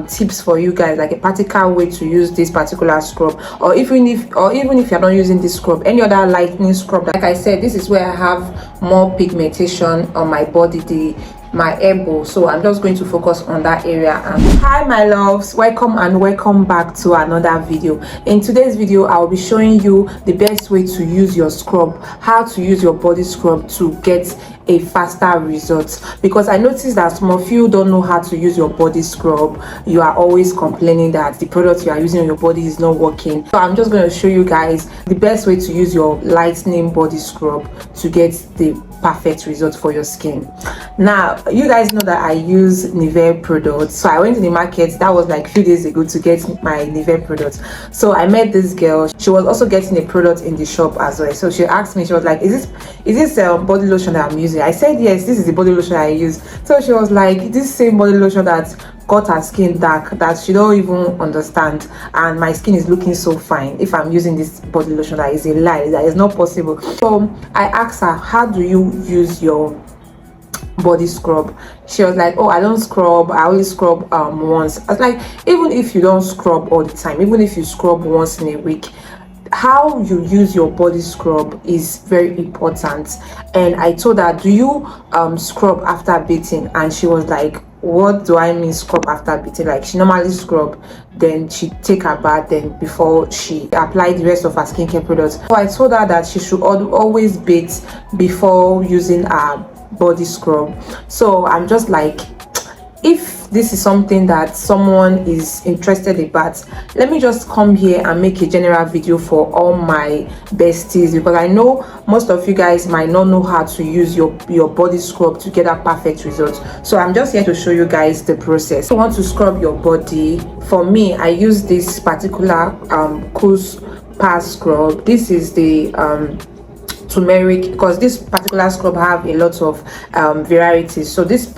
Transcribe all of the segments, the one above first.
tips for you guys, like a practical way to use this particular scrub, or even if you're not using this scrub, any other lightening scrub. Like I said, this is where I have more pigmentation on my body, my elbow, so I'm just going to focus on that area. And hi my loves, welcome back to another video. In today's video, I'll be showing you the best way to use your scrub, how to use your body scrub to get a faster result, because I noticed that some of you don't know how to use your body scrub. You are always complaining that the product you are using on your body is not working. So I'm just going to show you guys the best way to use your lightening body scrub to get the perfect result for your skin. Now you guys know that I use Nivea products, so I went to the market, that was like a few days ago, to get my Nivea products. So I met this girl, she was also getting a product in the shop as well. So she asked me, she was like, is this body lotion that I'm using? I said yes, this is the body lotion I use. So she was like, this same body lotion that got her skin dark, that she don't even understand, and my skin is looking so fine if I'm using this body lotion. That is a lie, that is not possible. So I asked her, how do you use your body scrub? She was like, oh, I don't scrub, I only scrub once. I was like, even if you don't scrub all the time, even if you scrub once in a week, how you use your body scrub is very important. And I told her, do you scrub after bathing? And she was like, what do I mean scrub after bathing? Like, she normally scrub, then she take her bath, then before she apply the rest of her skincare products. So I told her that she should always bathe before using her body scrub. So I'm just like, if this is something that someone is interested about, let me just come here and make a general video for all my besties, because I know most of you guys might not know how to use your body scrub to get a perfect result. So I'm just here to show you guys the process. If you want to scrub your body, for me, I use this particular cool pass scrub. This is the turmeric, because this particular scrub have a lot of varieties. So this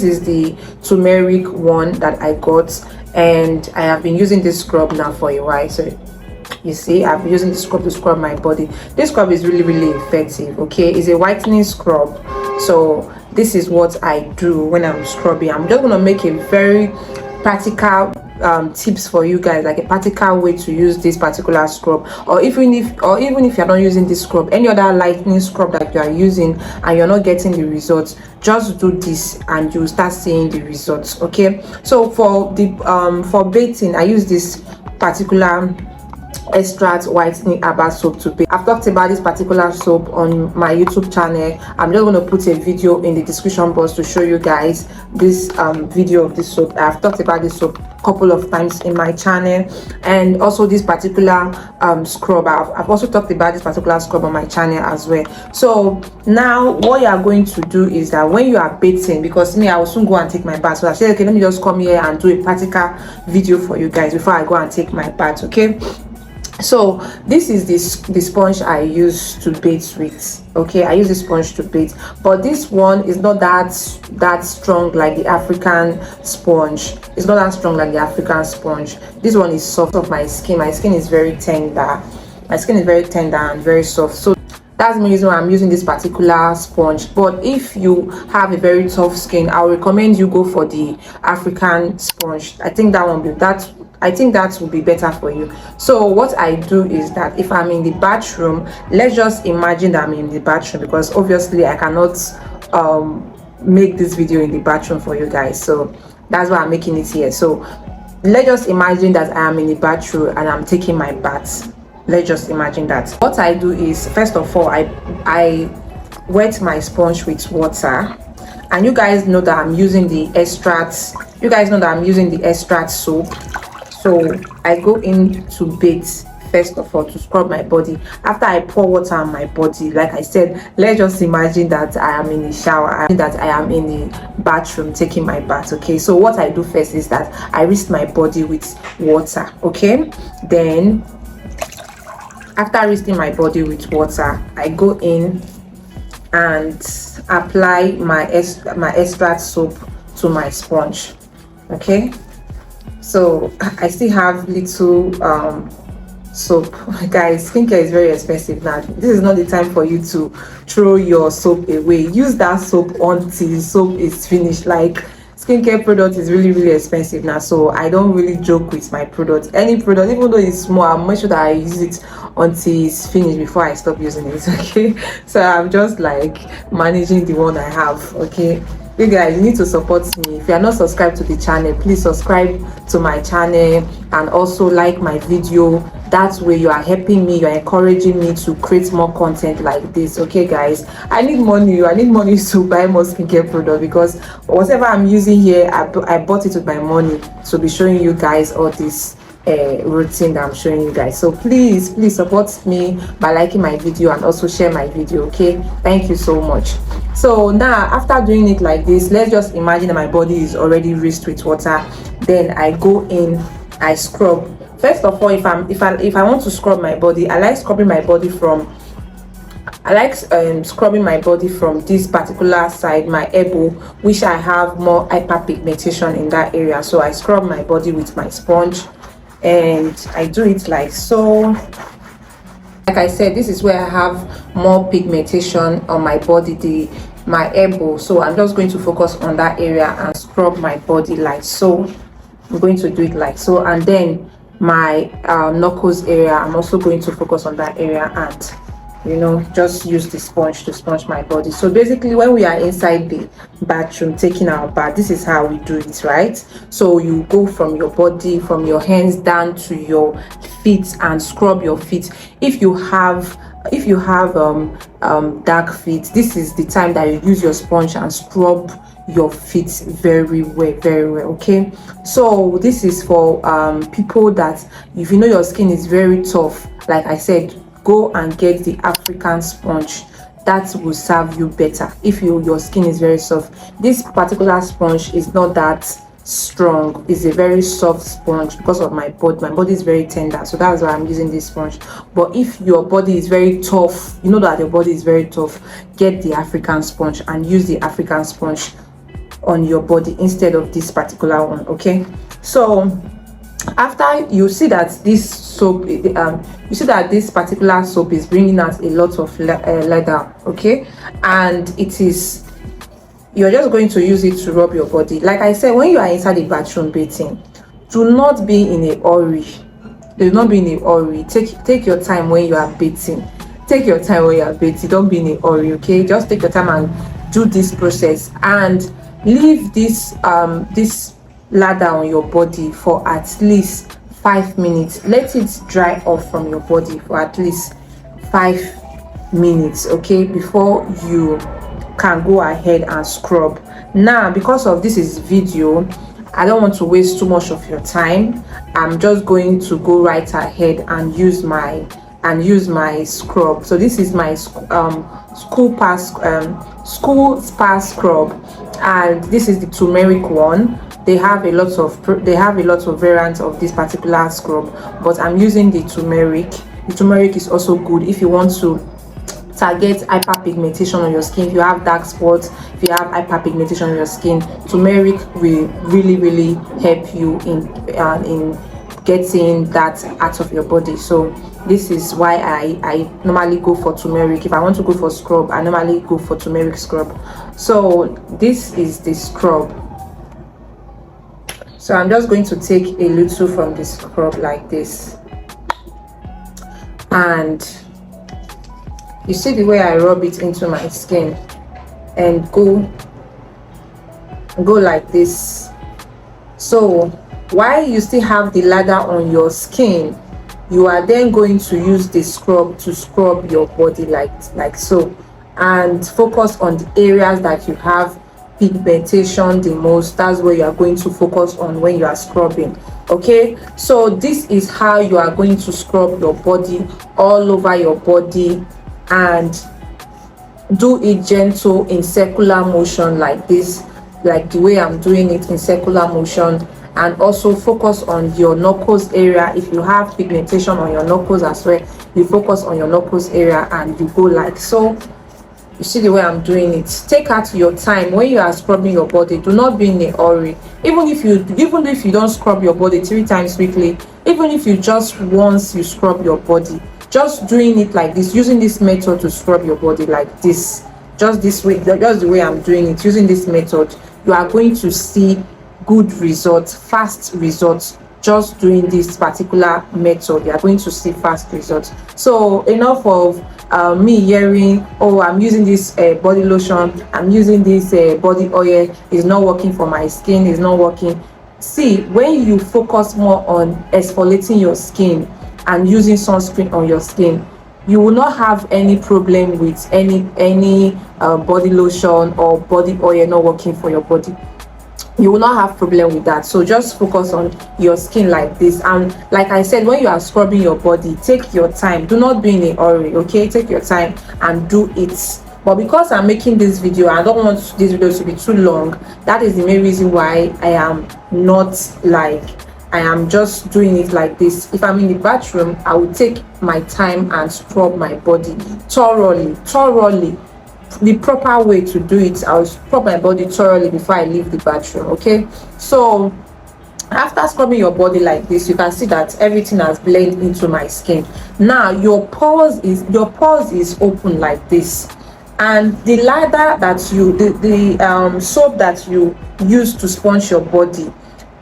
is the turmeric one that I got, and I have been using this scrub now for a while. So you see, I've been using this scrub to scrub my body. This scrub is really effective. Okay, it's a whitening scrub. So this is what I do when I'm scrubbing. I'm just going to make a very practical tips for you guys, like a practical way to use this particular scrub, or even if you're not using this scrub, any other lightening scrub that you are using and you're not getting the results, just do this and you'll start seeing the results. Okay, so for the for bathing, I use this particular extract whitening herbal soap to bathe. I've talked about this particular soap on my YouTube channel. I'm just going to put a video in the description box to show you guys this video of this soap. I've talked about this soap a couple of times in my channel, and also this particular scrub. I've also talked about this particular scrub on my channel as well. So now what you are going to do is that when you are bathing, because me, I will soon go and take my bath, so I said, okay, let me just come here and do a practical video for you guys before I go and take my bath. Okay, so this is the sponge I use to bathe with. Okay, I use this sponge to bathe, but this one is not that strong like the African sponge. It's not that strong like the African sponge. This one is soft of my skin. My skin is very tender. My skin is very tender and very soft. So that's the reason why I'm using this particular sponge. But if you have a very tough skin, I would recommend you go for the African sponge. I think that will be better for you. So what I do is that if I'm in the bathroom, let's just imagine that I'm in the bathroom, because obviously I cannot make this video in the bathroom for you guys, so that's why I'm making it here. So let's just imagine that I am in the bathroom and I'm taking my bath. Let's just imagine that. What I do is, first of all, I wet my sponge with water, and you guys know that I'm using the extract. You guys know that I'm using the extract soap. So I go in to bathe first of all, to scrub my body. After I pour water on my body, like I said, let's just imagine that I am in the shower, that I am in the bathroom taking my bath. Okay, so what I do first is that I rinse my body with water. Okay, then after rinsing my body with water, I go in and apply my extract soap to my sponge. Okay, so I still have little soap. Guys, skincare is very expensive now. This is not the time for you to throw your soap away. Use that soap until the soap is finished. Like, skincare product is really expensive now, so I don't really joke with my product. Any product, even though it's small, I'll make sure that I use it until it's finished before I stop using it. Okay, so I'm just like managing the one I have. Okay, you guys, you need to support me. If you are not subscribed to the channel, please subscribe to my channel and also like my video. That way you are helping me, you're encouraging me to create more content like this. Okay guys, I need money to buy more skincare product, because whatever I'm using here, I bought it with my money to be showing you guys all this routine that I'm showing you guys. So please support me by liking my video and also share my video. Okay, thank you so much. So now, after doing it like this, let's just imagine that my body is already rinsed with water. Then I go in, I scrub. First of all, if I want to scrub my body, I like scrubbing my body from this particular side, my elbow, which I have more hyperpigmentation in that area. So I scrub my body with my sponge, and I do it like so. Like I said, this is where I have more pigmentation on my body, my elbow. So I'm just going to focus on that area and scrub my body like so. I'm going to do it like so. And then my knuckles area, I'm also going to focus on that area and, you know, just use the sponge to sponge my body. So basically, when we are inside the bathroom taking our bath, this is how we do it, right? So you go from your body, from your hands down to your feet and scrub your feet. If you have dark feet, this is the time that you use your sponge and scrub your feet very well. Okay, so this is for people that, if you know your skin is very tough, like I said, go and get the African sponge. That will serve you better if your skin is very soft. This particular sponge is not that strong, it's a very soft sponge because of my body is very tender, so that's why I'm using this sponge. But if your body is very tough, you know that your body is very tough, get the African sponge and use the African sponge on your body instead of this particular one. Okay, so after you see that this soap, you see that this particular soap is bringing out a lot of leather. Okay, and you're just going to use it to rub your body. Like I said, when you are inside the bathroom bathing, do not be in a hurry. Do not be in a hurry. Take your time when you are bathing. Take your time when you are bathing. Don't be in a hurry. Okay, just take your time and do this process, and leave this lather on your body for at least 5 minutes. Let it dry off from your body for at least 5 minutes, okay, before you can go ahead and scrub. Now, because of this is video, I don't want to waste too much of your time. I'm just going to go right ahead and use my scrub. So this is my school spa scrub, and this is the turmeric one. They have a lot of variants of this particular scrub, but I'm using the turmeric. The turmeric is also good if you want to target hyperpigmentation on your skin. If you have dark spots, if you have hyperpigmentation on your skin, turmeric will really help you in getting that out of your body. So this is why I normally go for turmeric. If I want to go for scrub, I normally go for turmeric scrub. So this is the scrub. So I'm just going to take a little from the scrub like this, and you see the way I rub it into my skin and go like this. So while you still have the lather on your skin, you are then going to use the scrub to scrub your body like so, and focus on the areas that you have pigmentation the most. That's where you are going to focus on when you are scrubbing. Okay, so this is how you are going to scrub your body, all over your body, and do it gentle in circular motion like this, like the way I'm doing it in circular motion. And also focus on your knuckles area. If you have pigmentation on your knuckles as well, you focus on your knuckles area and you go like so. You see the way I'm doing it. Take out your time when you are scrubbing your body. Do not be in a hurry. Even if you don't scrub your body 3 times weekly, even if you just once you scrub your body, just doing it like this, using this method to scrub your body like this, just this way, just the way I'm doing it, using this method, you are going to see good results, fast results. Just doing this particular method, you are going to see fast results. So enough of me hearing, oh, I'm using this body lotion, I'm using this body oil, is not working for my skin, is not working. See, when you focus more on exfoliating your skin and using sunscreen on your skin, you will not have any problem with any body lotion or body oil not working for your body. You will not have problem with that. So just focus on your skin like this. And like I said, when you are scrubbing your body, take your time. Do not be in a hurry, okay? Take your time and do it. But because I'm making this video, I don't want this video to be too long. That is the main reason why I am not like, I am just doing it like this. If I'm in the bathroom, I will take my time and scrub my body thoroughly. The proper way to do it, I'll scrub my body thoroughly before I leave the bathroom, okay? So after scrubbing your body like this, you can see that everything has blended into my skin. Now your pores is open like this, and the lather that you the soap that you use to sponge your body,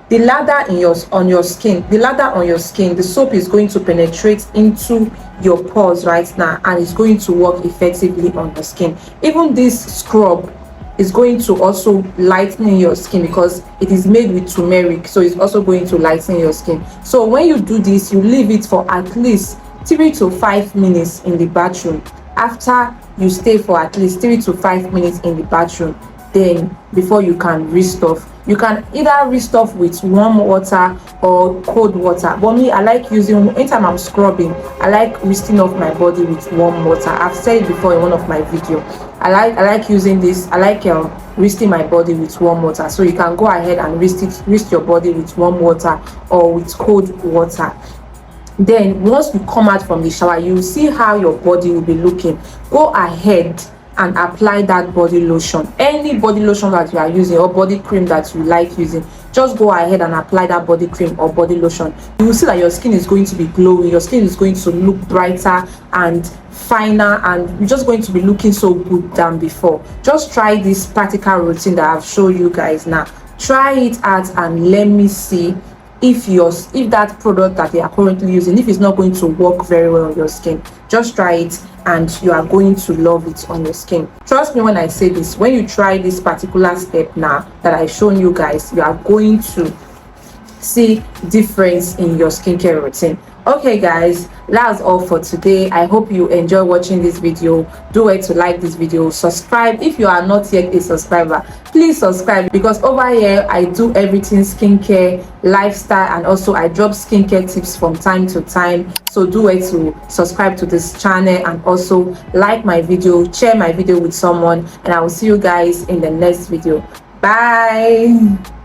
the lather on your skin, the soap is going to penetrate into your pores right now, and it's going to work effectively on your skin. Even this scrub is going to also lighten your skin because it is made with turmeric, so it's also going to lighten your skin. So when you do this, you leave it for at least 3 to 5 minutes in the bathroom. After you stay for at least 3 to 5 minutes in the bathroom, then before you can restuff. You can either restuff with warm water or cold water, but me, I like using, anytime I'm scrubbing, I like rinsing off my body with warm water. I've said it before in one of my videos. I like using this. I like rinsing my body with warm water. So you can go ahead and rinse your body with warm water or with cold water. Then once you come out from the shower, you will see how your body will be looking. Go ahead and apply that body lotion, any body lotion that you are using or body cream that you like using. Just go ahead and apply that body cream or body lotion. You will see that your skin is going to be glowing, your skin is going to look brighter and finer, and you're just going to be looking so good than before. Just try this practical routine that I've shown you guys now. Try it out and let me see if that product that they are currently using, if it's not going to work very well on your skin. Just try it and you are going to love it on your skin. Trust me when I say this, when you try this particular step now that I've shown you guys, you are going to see difference in your skincare routine. Okay guys, that's all for today. I hope you enjoy watching this video. Do it to like this video, subscribe if you are not yet a subscriber. Please subscribe, because over here I do everything skincare, lifestyle, and also I drop skincare tips from time to time. So do it to subscribe to this channel and also like my video, share my video with someone, and I will see you guys in the next video. Bye.